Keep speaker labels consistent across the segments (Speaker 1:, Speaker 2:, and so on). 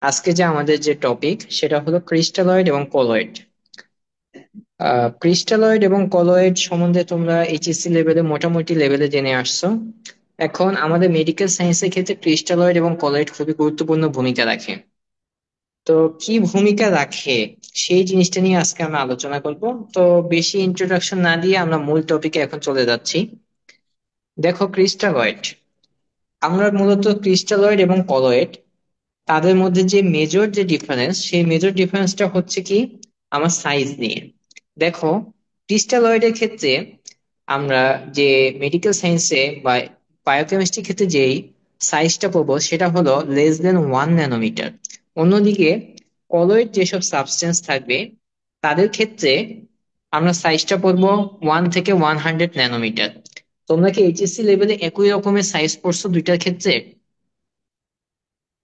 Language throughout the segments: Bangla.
Speaker 1: আজকে যে আমাদের যে টপিক সেটা হলো ক্রিস্টালয়েড এবং কলয়েড। ক্রিস্টালয়েড এবং কলয়েড সম্বন্ধে তোমরা এইচএসসি লেভেলে মোটামুটি লেভেলে জেনে আসছো। এখন আমাদের মেডিকেল সায়েন্সের ক্ষেত্রে ক্রিস্টালয়েড এবং কলয়েড খুবই গুরুত্বপূর্ণ ভূমিকা রাখে। তো কি ভূমিকা রাখে সেই জিনিসটা নিয়ে আজকে আমরা আলোচনা করব। তো বেশি ইন্ট্রোডাকশন না দিয়ে আমরা মূল টপিকে এখন চলে যাচ্ছি। দেখো, ক্রিস্টালয়েড, আমরা মূলত ক্রিস্টালয়েড এবং কলয়েড তাদের মধ্যে যে মেজর যে ডিফারেন্স, সেই মেজর ডিফারেন্সটা হচ্ছে কি আমার সাইজ নিয়ে। দেখো, ক্রিস্টালয়েডের ক্ষেত্রে আমরা যে মেডিকেল সায়েন্সে বা বায়োকেমিস্ট্রির ক্ষেত্রে যেই সাইজটা পাবো সেটা হলো less than 1 ন্যানোমিটার। অন্যদিকে কলয়েড যেসব সাবস্টেন্স থাকবে তাদের ক্ষেত্রে আমরা সাইজটা পড়বো 1 থেকে 100 ন্যানোমিটার। তোমরা কি এইচএসসি লেভেলে একই রকমের সাইজ পড়ছো দুইটার ক্ষেত্রে,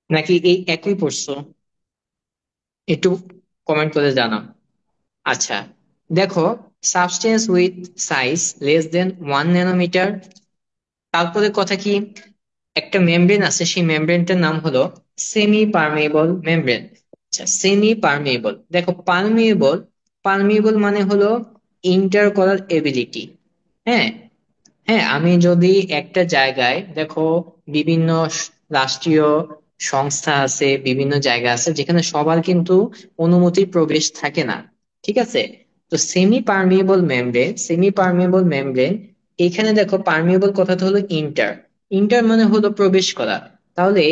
Speaker 1: নাকি এই একই পড়ছো? একটু কমেন্ট করে জানাও। আচ্ছা, দেখো, substance with size less than 1 ন্যানোমিটার, তারপরে কথা কি, একটা মেমব্রেন আছে, সেই মেমব্রেনটার নাম হলো সেমি পারমেবল মেমব্রেন। আচ্ছা, সেমি পারমেবল, দেখো পারমেবল, পারমেবল মানে হলো ইন্টার করার এবিলিটি। হ্যাঁ, হ্যাঁ, আমি যদি একটা জায়গায় দেখো, বিভিন্ন রাষ্ট্রীয় সংস্থা আছে, বিভিন্ন জায়গা আছে যেখানে সবার কিন্তু অনুমতির প্রবেশ থাকে না। ঠিক আছে? তো semi permeable membrane, semi permeable membrane, এখানে দেখো পারমিয়েবল কথাটা হলো ইন্টার, ইন্টার মানে হলো প্রবেশ করা। তাহলে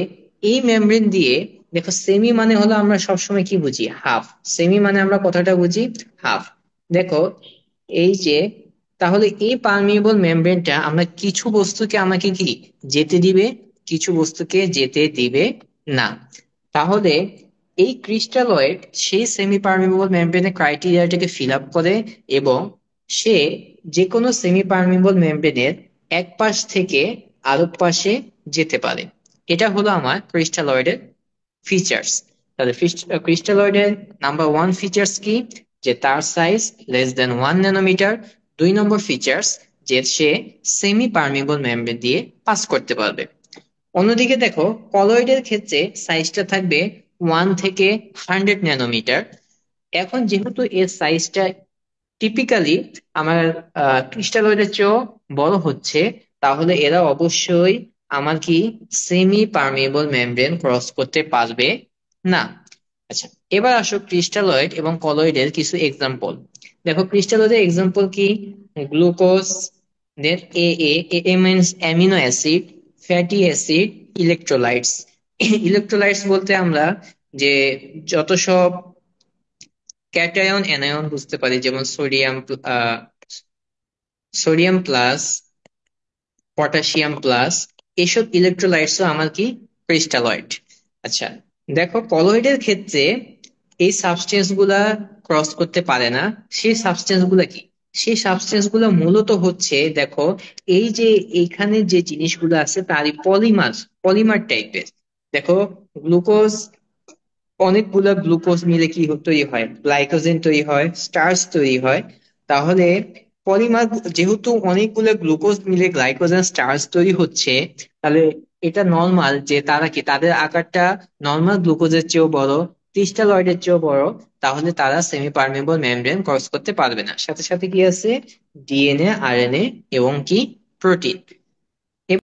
Speaker 1: এই মেমব্রেন দিয়ে, দেখো সেমি মানে হলো আমরা সবসময় কি বুঝি, হাফ। সেমি মানে আমরা কথাটা বুঝি হাফ। দেখো এই যে, তাহলে এই পার্মিয়েবল মেমব্রেনটা আমরা কিছু বস্তুকে আমাকে কি যেতে দিবে, কিছু বস্তুকে যেতে দিবে না। তাহলে এই ক্রিস্টালয়েড সেই সেমি পারমিয়েবল মেমব্রেনের ক্রাইটেরিয়াটাকে ফিল আপ করে, এবং সে যে কোনো সেমি পারমিয়েবল মেমব্রেনের এক পাশ থেকে আরেক পাশে যেতে পারে। এটা হলো আমার ক্রিস্টালয়েডের ফিচার্স। তাহলে ক্রিস্টালয়েডের নাম্বার ওয়ান ফিচার্স কি, যে তার সাইজ less than 1 ন্যানোমিটার। 2 নম্বর ফিচার্স, যে সে সেমি পারমিবল মেমব্রেন দিয়ে পাস করতে পারবে। অন্যদিকে দেখো, কলয়েডের ক্ষেত্রে সাইজটা থাকবে 1 থেকে 100 ন্যানোমিটার। এখন যেহেতু এর সাইজটা টিপিক্যালি আমার ক্রিস্টালয়েডের চেয়েও বড় হচ্ছে, তাহলে এরা অবশ্যই আমার কি সেমি পারমিয়েবল মেমব্রেন ক্রস করতে পারবে না। আচ্ছা, এবার আসো ক্রিস্টালয়েড এবং কলয়েডের কিছু এক্সাম্পল। দেখো ক্রিস্টালয়েডের এক্সাম্পল কি, glucose, then A A means amino acid, fatty acid, electrolytes. Electrolytes বলতে আমরা যে যত সব ক্যাটায়ন অ্যানায়ন বুঝতে পারি, যেমন sodium, sodium plus, potassium plus, এসব ইলেকট্রোলাইটসও আমার কি ক্রিস্টালয়েড। আচ্ছা, দেখো কলয়েডের ক্ষেত্রে এই সাবস্টেন্স গুলা ক্রস করতে পারে না। সেই সাবস্টেন্স গুলা কি, সেই সাবস্টেন্স গুলো মূলত হচ্ছে, দেখো এই যে এইখানে যে জিনিসগুলো আছে তারই পলিমার, পলিমার টাইপের। দেখো গ্লুকোজ, অনেকগুলা গ্লুকোজ মিলে কি তৈরি হয়, গ্লাইকোজেন তৈরি হয়, স্টার্চ তৈরি হয়। তাহলে পলিমার, যেহেতু অনেকগুলো গ্লুকোজ মিলে গ্লাইকোজেন স্টার্চ তৈরি হচ্ছে, তাহলে এটা নর্মাল যে তারা কি তাদের আকারটা নর্মাল গ্লুকোজের চেয়েও বড়, ক্রিস্টালয়েডের চেয়েও বড়। তাহলে তারা সেমি পারমেবল মেমব্রেন ক্রস করতে পারবে না। সাথে সাথে কি আছে, ডিএনএ, আরএনএ এবং কি প্রোটিন।